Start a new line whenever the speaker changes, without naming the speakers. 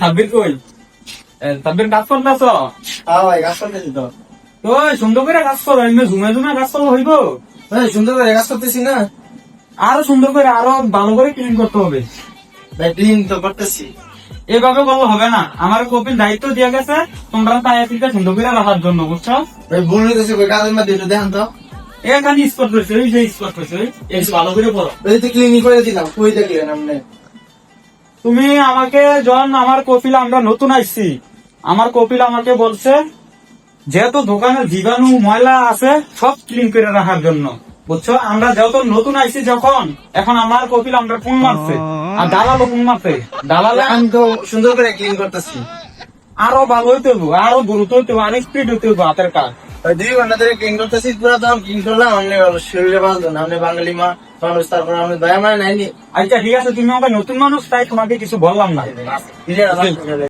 সাব্বির কই? সাব্বির কাজ করতেছ?
হ্যাঁ ভাই, কাজ করতেছি তো।
তো সুন্দর করে কাজ করো, এমনি ঝুমে ঝুমে কাজ করলে হইব?
ভাই সুন্দর করে কাজ করতেছি না
আরো সুন্দর করে, আরো ভালো করে ক্লিন করতে হবে।
ভাই, ক্লিন তো করতেছি।
এভাবে বললে হবে না, আমার কপির দায়িত্ব দিয়ে গেছে তোমরা তাই সুন্দর করে রাখার জন্য, বুঝছো?
ভাই ভুল হইতেছে, ওই কাজের মধ্যে একটু দেখান তো।
এখানে স্পট করছে, ওই যে স্পট করছে, একটু ভালো করে পড়ো।
ওই তো ক্লিনিং করে দিলাম, কই দেখলেন আপনি?
তুমি আমাকে যখন আমার কপিল আমরা নতুন আসছি, আমার কপিল আমাকে বলছে যেহেতু দোকানের জীবাণু ময়লা আছে সব ক্লিন করে রাখার জন্য, বুঝছো? আমরা যেহেতু নতুন আইছি যখন, এখন আমার কপিল আমরা ফোন মারছে আর দালালও ফোন মারছে। দালালে
আমি তো সুন্দর করে ক্লিন করতেছি।
আরো ভালো হইতে হইব, আরো দ্রুত হইতে হইব, আরো স্পিড হইতে হইব হাতের কাজ।
ভাই 2 ঘন্টা ধরে ক্লিন করতেছি, পুরো তখন ক্লিন করলাম। আপনি শরীরে বাঁচলেন, আপনি বাঙালি মানুষ, তারপর আপনি দয়া মানে নাইনি।
আচ্ছা ঠিক আছে, তুমি আমাকে নতুন মানুষ তাই তোমাকে কিছু বললাম না।